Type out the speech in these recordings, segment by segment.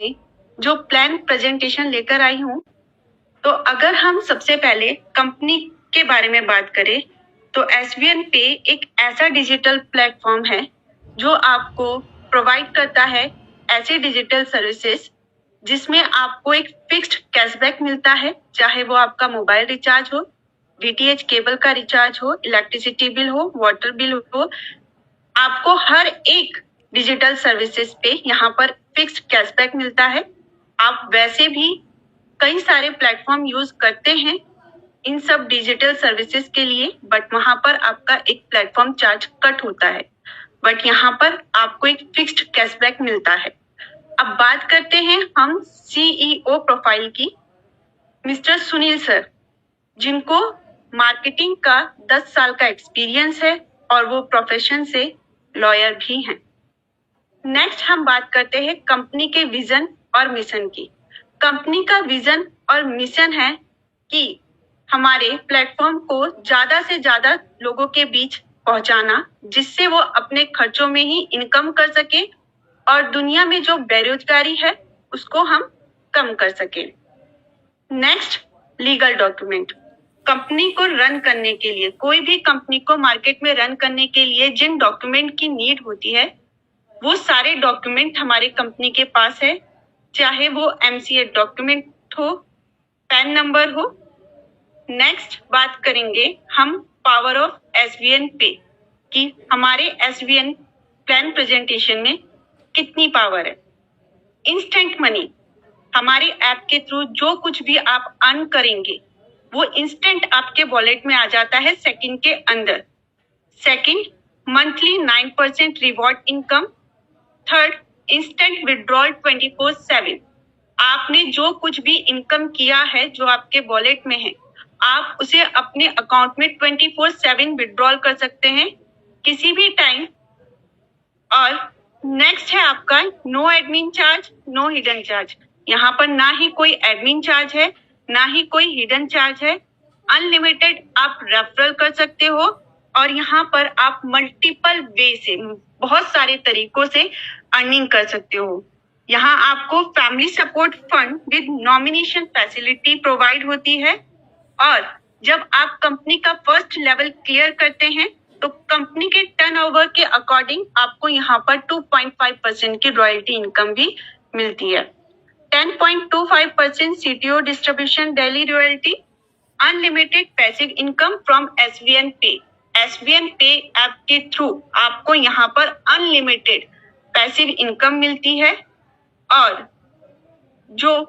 जो plan presentation लेकर आई हूँ। तो अगर हम सबसे पहले कंपनी के बारे में बात करें तो SVN पे एक ऐसा डिजिटल प्लेटफॉर्म है जो आपको प्रोवाइड करता है ऐसे डिजिटल सर्विसेज जिसमें आपको एक फिक्स्ड कैशबैक मिलता है, चाहे वो आपका मोबाइल रिचार्ज हो, DTH केबल का रिचार्ज हो, इलेक्ट्रिसिटी बिल हो, वाटर बिल हो। आपको हर एक डिजिटल सर्विसेज पे यहाँ पर फिक्स्ड कैशबैक मिलता है। आप वैसे भी कई सारे प्लेटफॉर्म यूज करते हैं इन सब डिजिटल सर्विसेज के लिए, बट वहां पर आपका एक प्लेटफॉर्म चार्ज कट होता है, बट यहाँ पर आपको एक फिक्स्ड कैशबैक मिलता है। अब बात करते हैं हम CEO प्रोफाइल की। मिस्टर सुनील सर, जिनको मार्केटिंग का 10 साल का एक्सपीरियंस है और वो प्रोफेशन से लॉयर भी हैं। नेक्स्ट हम बात करते हैं कंपनी के विजन और मिशन की। कंपनी का विजन और मिशन है कि हमारे प्लेटफॉर्म को ज्यादा से ज्यादा लोगों के बीच पहुंचाना, जिससे वो अपने खर्चों में ही इनकम कर सके और दुनिया में जो बेरोजगारी है उसको हम कम कर सके। Next, legal document. कंपनी को रन करने के लिए, कोई भी कंपनी को मार्केट में रन करने के लिए जिन डॉक्यूमेंट की नीड होती है वो सारे डॉक्यूमेंट हमारे कंपनी के पास है, चाहे वो MCA डॉक्यूमेंट हो, पैन नंबर हो। नेक्स्ट बात करेंगे हम पावर ऑफ SVN पे कि हमारे SVN प्लान प्रेजेंटेशन में कितनी पावर है। इंस्टेंट मनी, हमारे ऐप के थ्रू जो कुछ भी आप अर्न करेंगे वो इंस्टेंट आपके वॉलेट में आ जाता है सेकंड के अंदर। Second, monthly 9% reward income. Third, instant withdrawal 24/7। आपने जो कुछ भी इनकम किया है जो आपके वॉलेट में है, आप उसे अपने अकाउंट में 24/7 विड्रॉल कर सकते हैं किसी भी टाइम। और नेक्स्ट है आपका no admin charge, no hidden charge. यहाँ पर ना ही कोई एडमिन चार्ज है, ना ही कोई हिडन चार्ज है। अनलिमिटेड आप रेफरल कर सकते हो और यहाँ पर आप मल्टीपल वे से, बहुत सारे तरीकों से अर्निंग कर सकते हो। यहाँ आपको family support fund with nomination facility provide होती है और जब आप कंपनी का फर्स्ट लेवल क्लियर करते हैं तो कंपनी के टर्नओवर के अकॉर्डिंग आपको यहाँ पर 2.5% की रॉयल्टी इनकम भी मिलती है। 10.25% CTO distribution daily royalty, unlimited passive income from SVN पे। SVN पे ऐप के थ्रू आपको यहाँ पर अनलिमिटेड पैसिव इनकम मिलती है और जो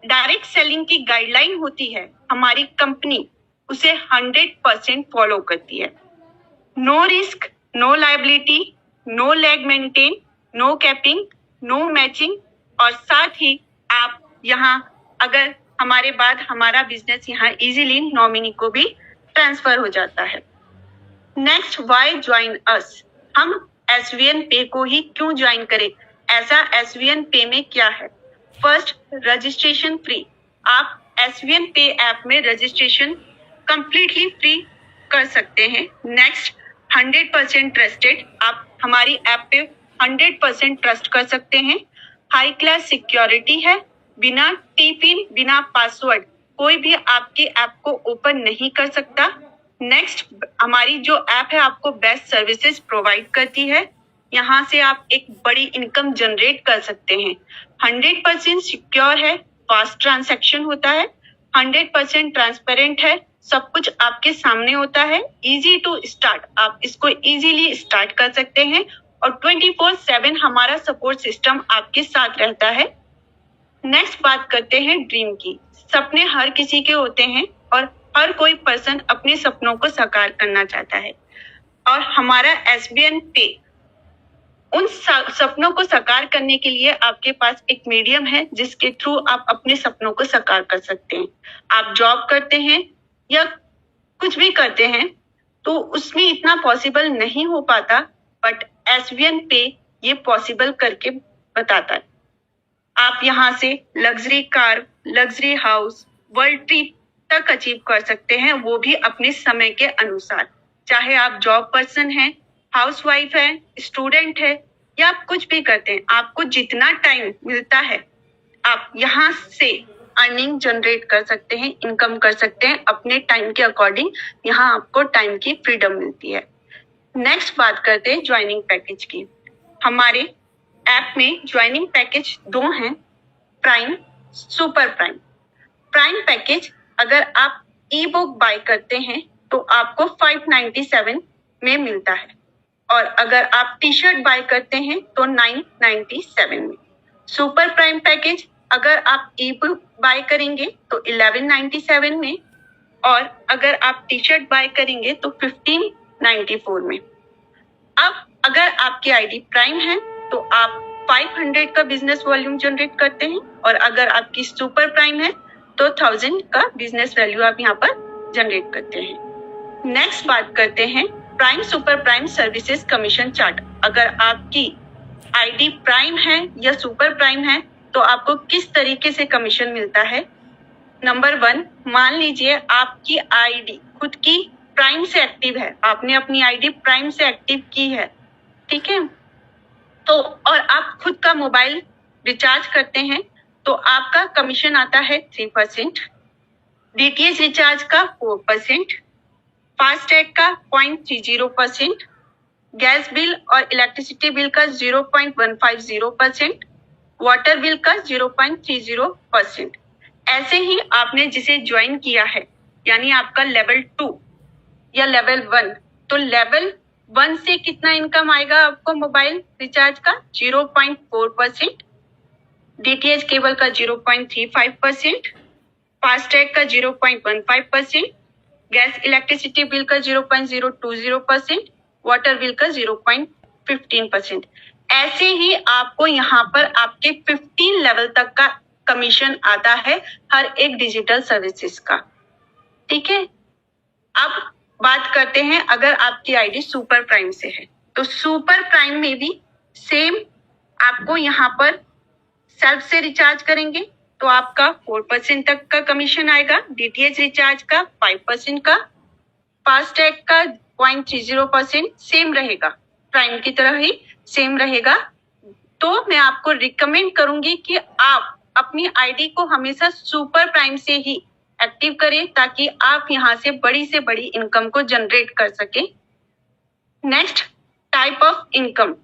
डायरेक्ट सेलिंग की गाइडलाइन होती है हमारी कंपनी उसे 100% फॉलो करती है। No risk, no liability, no lag maintain, no capping, no matching और साथ ही आप यहाँ अगर हमारे बाद हमारा बिजनेस यहाँ इजीली नॉमिनी को भी ट्रांसफर हो जाता है। Next, why join us. हम SVN पे को ही क्यों ज्वाइन करें? ऐसा SVN पे में क्या है? First, registration free. आप SVN पे ऐप में रजिस्ट्रेशन कंप्लीटली फ्री कर सकते हैं। Next, 100% trusted. आप हमारी ऐप पे 100% ट्रस्ट कर सकते हैं। हाई क्लास सिक्योरिटी है, बिना टीपिन, बिना पासवर्ड कोई भी आपकी ऐप को ओपन नहीं कर सकता। नेक्स्ट, हमारी जो ऐप है आपको बेस्ट सर्विसेज प्रोवाइड करती है, यहाँ से आप एक बड़ी इनकम जनरेट कर सकते हैं। 100% सिक्योर है, फास्ट ट्रांजैक्शन होता है, 100% ट्रांसपेरेंट है, सब कुछ आपके सामने होता है। इजी टू स्टार्ट, आप इसको इजीली स्टार्ट कर सकते हैं और 24/7 हमारा सपोर्ट सिस्टम आपके साथ रहता है। नेक्स्ट बात करते हैं ड्रीम की। सपने हर किसी के होते हैं और हर कोई पर्सन अपने सपनों को साकार करना चाहता है और हमारा SVN पे उन सपनों को साकार करने के लिए आपके पास एक मीडियम है जिसके थ्रू आप अपने सपनों को साकार कर सकते हैं। आप जॉब करते हैं या कुछ भी करते हैं तो उसमें इतना पॉसिबल नहीं हो पाता, बट SVN पे ये पॉसिबल करके बताता है। आप यहाँ से luxury car, luxury house, world trip तक अचीव कर सकते हैं, वो भी अपने समय के अनुसार। चाहे आप जॉब पर्सन हैं, हाउसवाइफ है, स्टूडेंट है या आप कुछ भी करते हैं, आपको जितना टाइम मिलता है आप यहाँ से अर्निंग जनरेट कर सकते हैं, इनकम कर सकते हैं अपने टाइम के अकॉर्डिंग। यहाँ आपको टाइम की फ्रीडम मिलती है। नेक्स्ट बात करते हैं ज्वाइनिंग पैकेज की। हमारे ऐप में ज्वाइनिंग पैकेज 2 हैं, prime, super prime. Prime package अगर आप ई बुक बाय करते हैं तो आपको 597 में मिलता है, और अगर आप टी शर्ट बाय करते हैं तो 997 में। सुपर प्राइम पैकेज अगर आप ई बुक बाय करेंगे तो 1197 में, और अगर आप टी शर्ट बाय करेंगे तो 1594 में। अब अगर आपकी आईडी प्राइम है तो आप 500 का बिजनेस वॉल्यूम जनरेट करते हैं, और अगर आपकी सुपर प्राइम है तो 1000 का बिजनेस वैल्यू आप यहाँ पर जनरेट करते हैं। नेक्स्ट बात करते हैं prime super prime services commission chart. अगर आपकी आईडी प्राइम है या सुपर प्राइम है तो आपको किस तरीके से कमीशन मिलता है। नंबर 1, मान लीजिए आपकी आईडी खुद की प्राइम से एक्टिव है, आपने अपनी आईडी प्राइम से एक्टिव की है, ठीक है, तो और आप खुद का मोबाइल रिचार्ज करते हैं तो आपका कमीशन आता है 3%, डीटीएच रिचार्ज का 4%, फास्टैग का 0.30%, गैस बिल और इलेक्ट्रिसिटी बिल का 0.150%, वाटर बिल का 0.30%। ऐसे ही आपने जिसे ज्वाइन किया है, यानी आपका लेवल 2 या लेवल 1, तो लेवल 1 से कितना इनकम आएगा आपको मोबाइल रिचार्ज का 0.4%, डीटीएच केबल का 0.35%, फास्टैग का 0.15%, गैस इलेक्ट्रिसिटी बिल का 0.020%, वाटर बिल का 0.15%। ऐसे ही आपको यहाँ पर आपके 15 लेवल तक का कमीशन आता है हर एक डिजिटल सर्विसेज का, ठीक है। अब बात करते हैं अगर आपकी आईडी सुपर प्राइम से है तो सुपर प्राइम में भी सेम आपको यहाँ पर सेल्फ से रिचार्ज करेंगे तो आपका 4% तक का कमीशन आएगा, डीटीएच रिचार्ज का 5% का, फास्टैग का 0.30% सेम रहेगा, प्राइम की तरह ही सेम रहेगा। तो मैं आपको रिकमेंड करूंगी कि आप अपनी आईडी को हमेशा सुपर प्राइम से ही एक्टिव करें ताकि आप यहाँ से बड़ी इनकम को जनरेट कर सके। Next, type of income.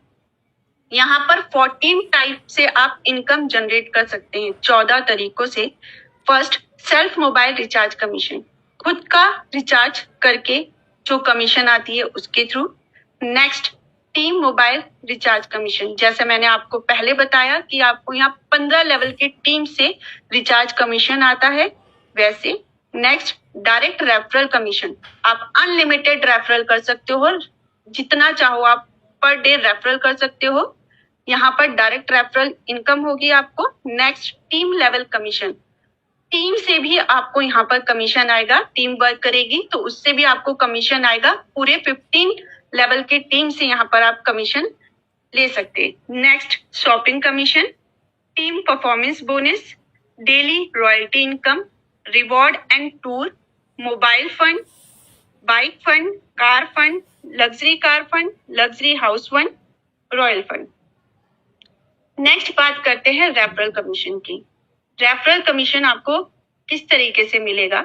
यहाँ पर 14 टाइप से आप इनकम जनरेट कर सकते हैं 14 तरीकों से। First, self mobile recharge commission, खुद का रिचार्ज करके जो कमीशन आती है उसके through. Next, team mobile recharge commission, जैसे मैंने आपको पहले बताया कि आपको यहाँ 15 लेवल के टीम से रिचार्ज कमीशन आता है वैसे। नेक्स्ट, डायरेक्ट रेफरल कमीशन, आप अनलिमिटेड रेफरल कर सकते हो, जितना चाहो आप पर डे रेफरल कर सकते हो, यहाँ पर डायरेक्ट रेफरल इनकम होगी आपको। Next, team level commission, team से भी आपको यहाँ पर कमीशन आएगा, टीम वर्क करेगी तो उससे भी आपको कमीशन आएगा, पूरे 15 लेवल के टीम से यहाँ पर आप कमीशन ले सकते हैं। Next, shopping commission, team performance bonus, daily royalty income, reward and tour, mobile fund, bike fund, car fund, luxury car fund, luxury house fund, royal fund. Next बात करते हैं रेफरल कमीशन की। रेफरल कमीशन आपको किस तरीके से मिलेगा।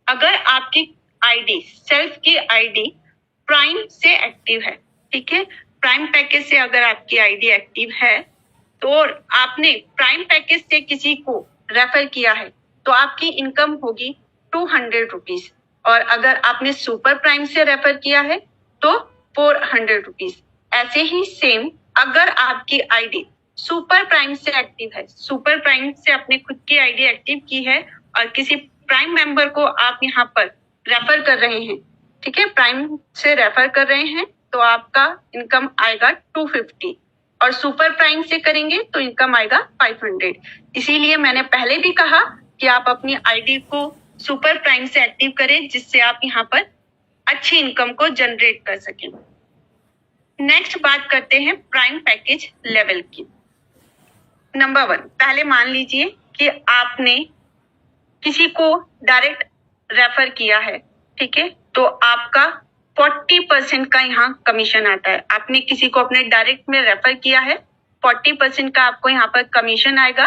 अगर आपकी आईडी, सेल्फ की आईडी प्राइम से एक्टिव है, ठीक है, प्राइम पैकेज से अगर आपकी आईडी एक्टिव है तो आपने प्राइम पैकेज से किसी को रेफर किया है तो आपकी इनकम होगी 200 रुपीज, और अगर आपने सुपर प्राइम से रेफर किया है तो 400 रुपीज। ऐसे ही सेम अगर आपकी आईडी सुपर प्राइम से एक्टिव है, सुपर प्राइम से आपने खुद की आईडी एक्टिव की है और किसी प्राइम मेंबर को आप यहाँ पर रेफर कर रहे हैं, ठीक है, प्राइम से रेफर कर रहे हैं तो आपका इनकम आएगा 250, और सुपर प्राइम से करेंगे तो इनकम आएगा 500। इसीलिए मैंने पहले भी कहा कि आप अपनी आईडी को सुपर प्राइम से एक्टिव करें जिससे आप यहाँ पर अच्छी इनकम को जनरेट कर सकें। नेक्स्ट बात करते हैं प्राइम पैकेज लेवल की। नंबर 1, पहले मान लीजिए कि आपने किसी को डायरेक्ट रेफर किया है, ठीक है, तो आपका 40% का यहाँ कमीशन आता है। आपने किसी को अपने डायरेक्ट में रेफर किया है, 40% का आपको यहाँ पर कमीशन आएगा।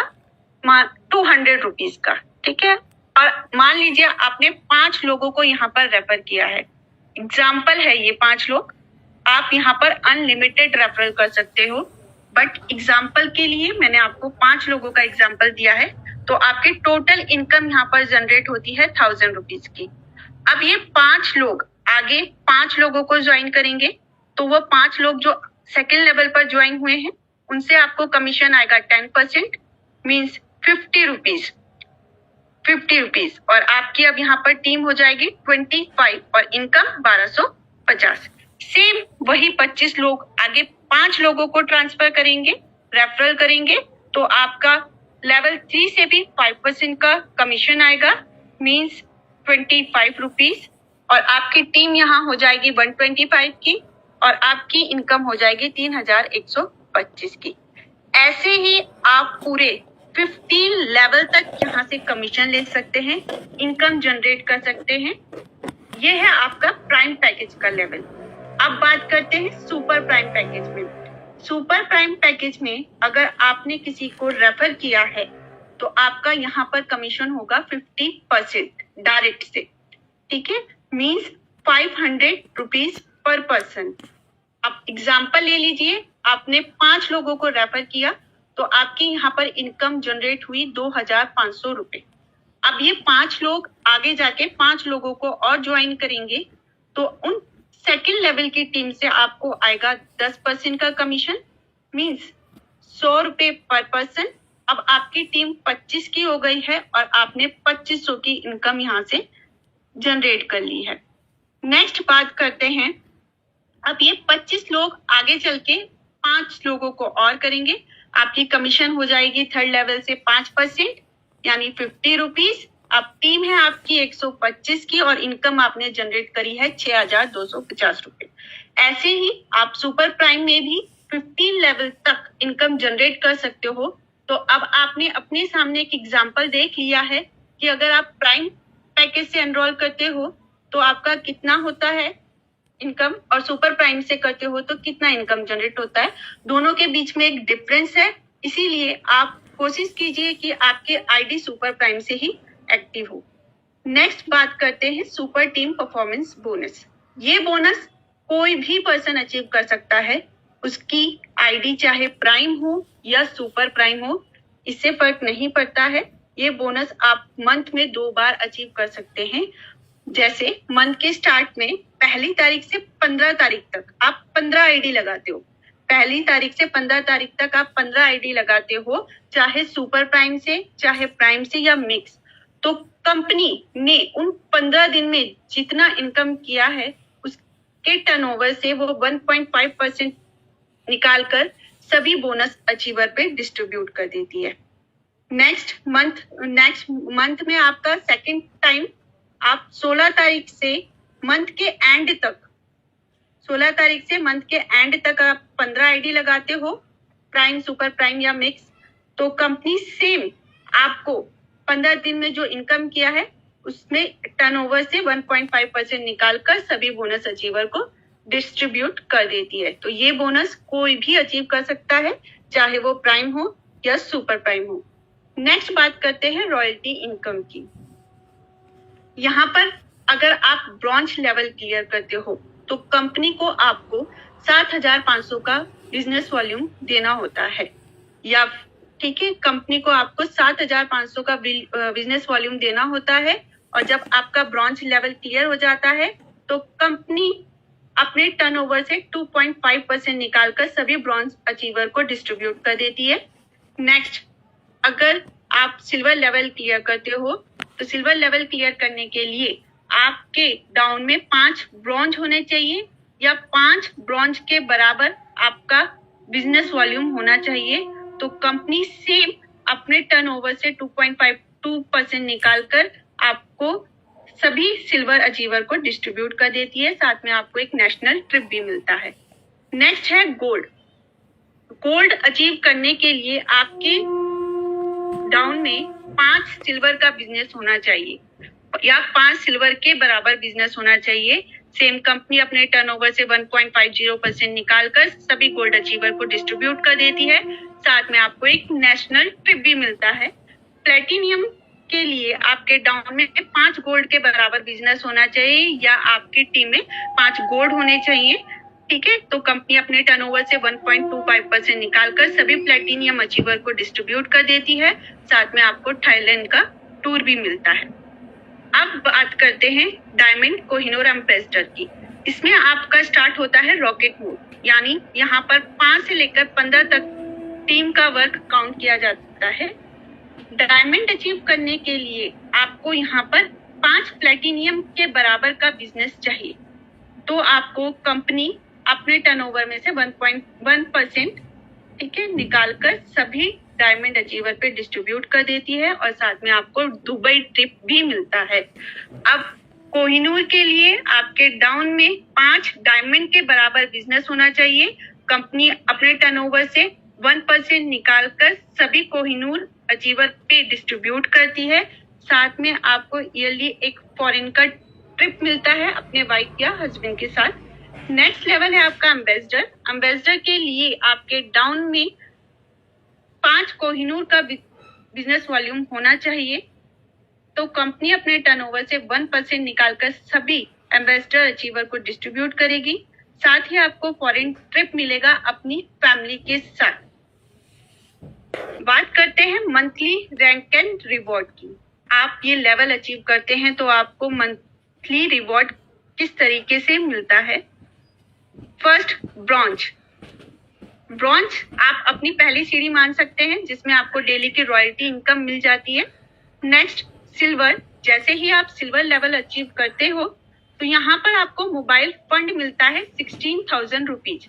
200 का, ठीक है। और मान लीजिए आपने 5 लोगों को यहाँ पर रेफर किया है, एग्जाम्पल है ये 5 लोग, आप यहाँ पर अनलिमिटेड रेफरल कर सकते हो, बट एग्जाम्पल के लिए मैंने आपको 5 लोगों का एग्जाम्पल दिया है। तो आपकी टोटल इनकम यहाँ पर जनरेट होती है 1000 रुपीज की। अब ये 5 लोग आगे 5 लोगों को ज्वाइन करेंगे, तो वो 5 लोग जो सेकेंड लेवल पर ज्वाइन हुए हैं उनसे आपको कमीशन आएगा 10%, मीन्स 50 रुपीज, 50 रुपीज। और आपकी अब यहाँ पर टीम हो जाएगी 25 और इनकम 1250। सेम वही 25 लोग आगे 5 लोगों को ट्रांसफर करेंगे, रेफरल करेंगे, तो आपका लेवल 3 से भी 5% का कमीशन आएगा, मीन्स 25 रुपीज। और आपकी टीम यहाँ हो जाएगी 125 की और आपकी इनकम हो जाएगी 3125 की। ऐसे ही आप पूरे 15 लेवल तक यहाँ से कमीशन ले सकते हैं, इनकम जनरेट कर सकते हैं। ये है आपका प्राइम पैकेज का लेवल। अब बात करते हैं सुपर प्राइम पैकेज में। सुपर प्राइम पैकेज में अगर आपने किसी को रेफर किया है तो आपका यहाँ पर कमीशन होगा 50% डायरेक्ट से, ठीक है, मीन्स 500 रुपीज पर पर्सन। अब एग्जाम्पल ले लीजिए, आपने 5 लोगों को रेफर किया तो आपकी यहाँ पर इनकम जनरेट हुई 2500 रुपए। अब ये 5 लोग आगे जाके 5 लोगों को और ज्वाइन करेंगे, तो उन सेकेंड लेवल की टीम से आपको आएगा 10% का कमीशन, मीन्स 100 रुपए पर पर्सन। अब आपकी टीम 25 की हो गई है और आपने 2500 की इनकम यहाँ से जनरेट कर ली है। नेक्स्ट बात करते हैं, अब ये 25 लोग आगे चल के 5 लोगों को और करेंगे, आपकी कमीशन हो जाएगी थर्ड लेवल से 5%, यानी 50 रुपीज। अब टीम है आपकी 125 की और इनकम आपने जनरेट करी है 6250 रुपए। ऐसे ही आप सुपर प्राइम में भी 15 लेवल तक इनकम जनरेट कर सकते हो। तो अब आपने अपने सामने एक एग्जांपल देख लिया है कि अगर आप प्राइम पैकेज से एनरोल करते हो तो आपका कितना होता है इनकम, और सुपर प्राइम से करते हो तो कितना इनकम जनरेट होता है। दोनों के बीच में एक डिफरेंस है, इसीलिए आप कोशिश कीजिए कि आपके आईडी सुपर प्राइम से ही एक्टिव हो। नेक्स्ट बात करते हैं सुपर टीम परफॉर्मेंस बोनस। ये बोनस कोई भी पर्सन अचीव कर सकता है, उसकी आईडी चाहे प्राइम हो या सुपर प्राइम हो, इससे फर्क नहीं पड़ता है। ये बोनस आप मंथ में 2 बार अचीव कर सकते हैं। जैसे मंथ के स्टार्ट में 1 तारीख से 15 तारीख तक आप 15 आईडी लगाते हो, 1 तारीख से 15 तारीख तक आप 15 आईडी लगाते हो, चाहे सुपर प्राइम से चाहे प्राइम से या मिक्स। तो कंपनी ने उन 15 दिन में जितना इनकम किया है उसके टर्नओवर से वो 1.5% निकालकर सभी बोनस अचीवर पे डिस्ट्रीब्यूट कर देती है। नेक्स्ट मंथ में आपका सेकेंड टाइम आप 16 तारीख से मंथ के एंड तक, 16 तारीख से मंथ के एंड तक आप 15 आईडी लगाते हो, प्राइम सुपर प्राइम या मिक्स। तो कंपनी सेम आपको 15 दिन में जो इनकम किया है उसमें टर्नओवर से 1.5% निकालकर सभी बोनस अचीवर को डिस्ट्रीब्यूट कर देती है। तो ये बोनस कोई भी अचीव कर सकता है, चाहे वो प्राइम हो या सुपर प्राइम हो। नेक्स्ट बात करते हैं रॉयल्टी इनकम की। यहाँ पर अगर आप ब्रॉन्ज लेवल क्लियर करते हो तो कंपनी को आपको 7500 का बिजनेस वॉल्यूम देना होता है, या ठीक है, कंपनी को आपको 7500 का बिजनेस वॉल्यूम देना होता है। और जब आपका ब्रॉन्ज लेवल क्लियर हो जाता है तो कंपनी अपने टर्नओवर से 2.5% निकालकर सभी ब्रॉन्ज अचीवर को डिस्ट्रीब्यूट कर देती है। नेक्स्ट, अगर आप सिल्वर लेवल क्लियर करते हो तो सिल्वर लेवल क्लियर करने के लिए आपके डाउन में 5 ब्रॉन्ज होने चाहिए या 5 ब्रॉन्ज के बराबर आपका बिजनेस वॉल्यूम होना चाहिए। तो कंपनी सेम अपने टर्नओवर से 2.52% निकालकर आपको सभी सिल्वर अचीवर को डिस्ट्रीब्यूट कर देती है, साथ में आपको एक नेशनल ट्रिप भी मिलता है। नेक्स्ट है गोल्ड। गोल्ड अचीव करने के लिए आपके डाउन में 5 सिल्वर का बिजनेस होना चाहिए या 5 सिल्वर के बराबर बिजनेस होना चाहिए। सेम कंपनी अपने टर्नओवर से 1.50% निकालकर सभी गोल्ड अचीवर को डिस्ट्रीब्यूट कर देती है, साथ में आपको एक नेशनल ट्रिप भी मिलता है। प्लेटिनियम के लिए आपके डाउन में 5 गोल्ड के बराबर बिजनेस होना चाहिए या आपकी टीम में 5 गोल्ड होने चाहिए। ठीक है, तो कंपनी अपने टर्नओवर से 1.25% निकालकर सभी प्लेटिनियम अचीवर को डिस्ट्रीब्यूट कर देती है। साथ में आपको थाईलैंड का टूर भी मिलता है। अब बात करते हैं डायमंड कोहिनूर एम्बेसडर की। इसमें आपका स्टार्ट होता है रॉकेट मोड, यानी यहाँ पर 5 से लेकर 15 तक टीम का वर्क काउंट किया जाता है। डायमंड अचीव करने के लिए आपको यहाँ पर 5 प्लेटिनियम के बराबर का बिजनेस चाहिए, तो आपको कंपनी अपने टर्नओवर में से 1.1% ठीक है निकालकर सभी डायमंड अचीवर पे डिस्ट्रीब्यूट कर देती है और साथ में आपको दुबई ट्रिप भी मिलता है। अब कोहिनूर के लिए आपके डाउन में 5 डायमंड के बराबर बिजनेस होना चाहिए। कंपनी अपने टर्नओवर से 1% निकालकर सभी कोहिनूर अचीवर पे डिस्ट्रीब्यूट करती है। साथ में आपको ईयरली एक फॉरेन का ट्रिप मिलता है अपने वाइफ या हस्बैंड के साथ। नेक्स्ट लेवल है आपका एम्बेसडर। एम्बेसडर के लिए आपके डाउन में 5 कोहिनूर का बिजनेस वॉल्यूम होना चाहिए, तो कंपनी अपने टर्नओवर से 1% निकालकर सभी एम्बेसडर अचीवर को डिस्ट्रीब्यूट करेगी। साथ ही आपको फॉरेन ट्रिप मिलेगा अपनी फैमिली के साथ। बात करते हैं मंथली रैंक एंड रिवॉर्ड की। आप ये लेवल अचीव करते हैं तो आपको मंथली रिवॉर्ड किस तरीके से मिलता है। First, bronze. ब्रॉन्ज आप अपनी पहली सीढ़ी मान सकते हैं, जिसमें आपको डेली की रॉयल्टी इनकम मिल जाती है। Next, silver. जैसे ही आप सिल्वर लेवल अचीव करते हो तो यहाँ पर आपको मोबाइल फंड मिलता है 16,000 रुपीज,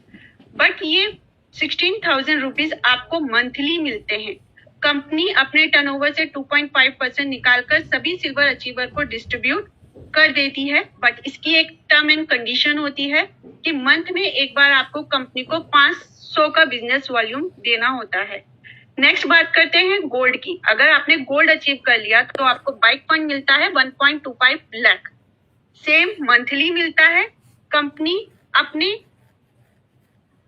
बट ये 16,000 रुपीज आपको मंथली मिलते हैं। कंपनी अपने टर्नओवर से 2.5% निकालकर सभी सिल्वर अचीवर को डिस्ट्रीब्यूट कर देती है, बट इसकी एक टर्म एंड कंडीशन होती है कि मंथ में एक बार आपको कंपनी को 500 का बिजनेस वॉल्यूम देना होता है। नेक्स्ट बात करते हैं गोल्ड की। अगर आपने गोल्ड अचीव कर लिया तो आपको बाइक फंड मिलता है 1.25 लाख, सेम मंथली मिलता है। कंपनी अपने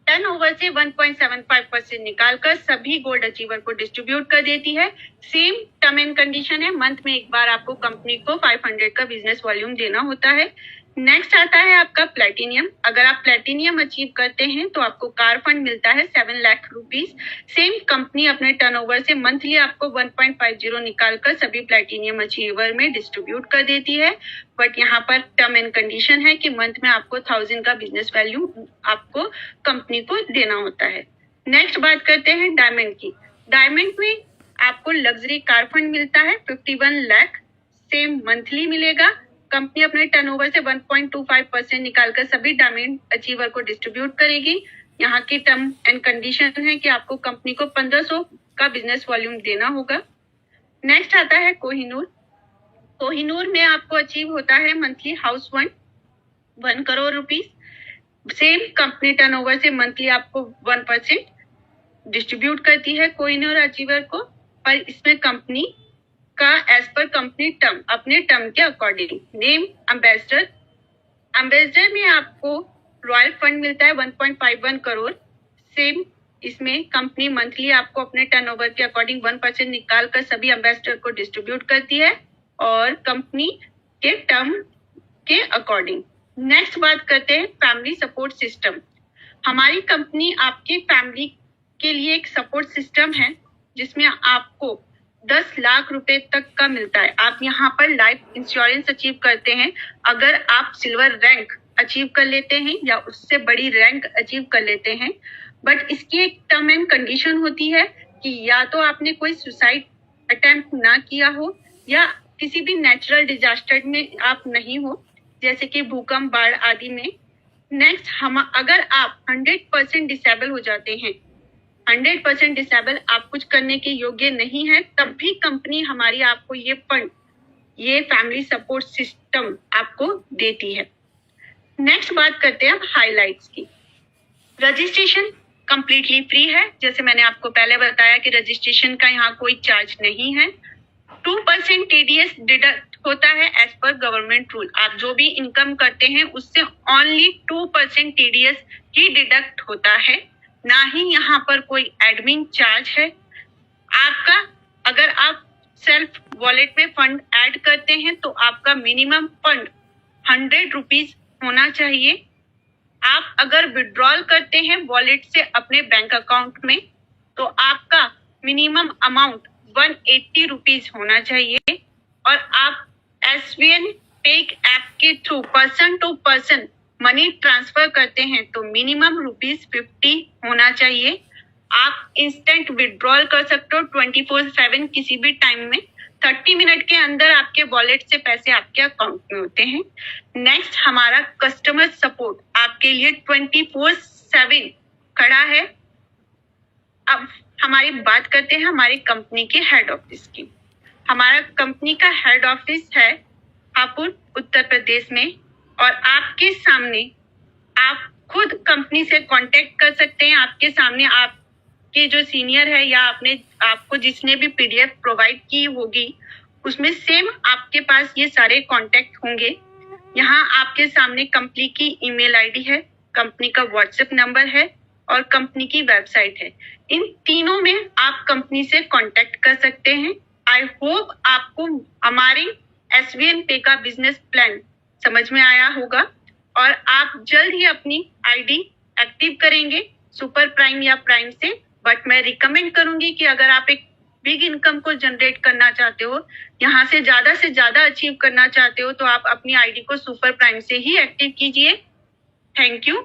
टर्नओवर से 1.75% निकालकर सभी गोल्ड अचीवर को डिस्ट्रीब्यूट कर देती है। सेम टर्म एंड कंडीशन है, मंथ में एक बार आपको कंपनी को 500 का बिजनेस वॉल्यूम देना होता है। नेक्स्ट आता है आपका प्लेटिनियम। अगर आप प्लेटिनियम अचीव करते हैं तो आपको कार फंड मिलता है 7 लाख रुपीज। सेम कंपनी अपने टर्नओवर से मंथली आपको 1.50 निकालकर सभी प्लेटिनियम अचीवर में डिस्ट्रीब्यूट कर देती है, बट यहाँ पर टर्म एंड कंडीशन है कि मंथ में आपको 1000 का बिजनेस वैल्यू आपको कंपनी को देना होता है। नेक्स्ट बात करते हैं डायमंड की। डायमंड में आपको लग्जरी कार फंड मिलता है 51 लाख, सेम मंथली मिलेगा। कंपनी अपने टर्नओवर से 1.25% निकालकर सभी डायमंड अचीवर को डिस्ट्रीब्यूट करेगी। यहाँ की टर्म एंड कंडीशन है कि आपको कंपनी को 1500 का बिजनेस वॉल्यूम देना होगा। नेक्स्ट आता है कोहिनूर। कोहिनूर में आपको अचीव होता है monthly house fund 1 crore rupees. Same company turnover से मंथली आपको 1% डिस्ट्रीब्यूट करती है कोहिनूर अचीवर को, पर इसमें कंपनी का एज पर कंपनी टर्म अपने टर्म के अकॉर्डिंग। Name ambassador. एम्बेसडर में आपको रॉयल फंड मिलता है 1.51 करोड़। सेम इसमें कंपनी मंथली आपको अपने टर्नओवर के अकॉर्डिंग 1% निकाल कर सभी एम्बेसडर को डिस्ट्रीब्यूट करती है और कंपनी के टर्म के अकॉर्डिंग। नेक्स्ट बात करते हैं फैमिली सपोर्ट सिस्टम। हमारी कंपनी आपकी फैमिली के लिए एक सपोर्ट सिस्टम है जिसमें आपको 10 लाख रुपए तक का मिलता है। आप यहाँ पर लाइफ इंश्योरेंस अचीव करते हैं। अगर आप सिल्वर रैंक अचीव कर लेते हैं या उससे बड़ी रैंक अचीव कर लेते हैं, बट इसकी एक टर्म एंड कंडीशन होती है कि या तो आपने कोई सुसाइड अटेम्प्ट ना किया हो या किसी भी नेचुरल डिजास्टर में आप नहीं हो, जैसे कि भूकंप, बाढ़ आदि में। नेक्स्ट, अगर आप 100% डिसेबल हो जाते हैं, 100% डिसेबल, आप कुछ करने के योग्य नहीं है, तब भी कंपनी हमारी आपको ये फंड, ये फैमिली सपोर्ट सिस्टम आपको देती है। नेक्स्ट बात करते हैं हाइलाइट्स की। रजिस्ट्रेशन कंप्लीटली फ्री है। जैसे मैंने आपको पहले बताया कि रजिस्ट्रेशन का यहाँ कोई चार्ज नहीं है। 2% TDS डिडक्ट होता है एज पर गवर्नमेंट रूल। आप जो भी इनकम करते हैं उससे ओनली 2% TDS ही डिडक्ट होता है, ना ही यहाँ पर कोई एडमिन चार्ज है। आपका अगर आप सेल्फ वॉलेट में फंड ऐड करते हैं तो आपका मिनिमम फंड 100 रुपीज होना चाहिए। आप अगर विड्रॉल करते हैं वॉलेट से अपने बैंक अकाउंट में तो आपका मिनिमम अमाउंट 180 रुपीज होना चाहिए। और आप SVN पे ऐप के through person to person money transfer करते हैं तो मिनिमम ₹50 होना चाहिए। आप इंस्टेंट विड्रॉल कर सकते हो 24/7 किसी भी टाइम में। 30 मिनट के अंदर आपके वॉलेट से पैसे आपके अकाउंट में होते हैं। नेक्स्ट हमारा कस्टमर सपोर्ट आपके लिए 24/7 खड़ा है। अब हमारी बात करते हैं हमारी कंपनी के हेड ऑफिस की। हमारा कंपनी का हेड ऑफिस है हापुड़ उत्तर प्रदेश में। और आपके सामने आप खुद कंपनी से कांटेक्ट कर सकते हैं। आपके सामने आपके जो सीनियर है या आपको जिसने भी PDF प्रोवाइड की होगी उसमें सेम आपके पास ये सारे कांटेक्ट होंगे। यहाँ आपके सामने कंपनी की ईमेल आईडी है, कंपनी का व्हाट्सएप नंबर है और कंपनी की वेबसाइट है। इन तीनों में आप कंपनी से कांटेक्ट कर सकते हैं। आई होप आपको हमारी SVN पे का बिजनेस प्लान समझ में आया होगा और आप जल्द ही अपनी ID एक्टिव करेंगे सुपर प्राइम या प्राइम से। बट मैं रिकमेंड करूंगी कि अगर आप एक बिग इनकम को जनरेट करना चाहते हो, यहाँ से ज्यादा अचीव करना चाहते हो तो आप अपनी ID को सुपर प्राइम से ही एक्टिव कीजिए। Thank you.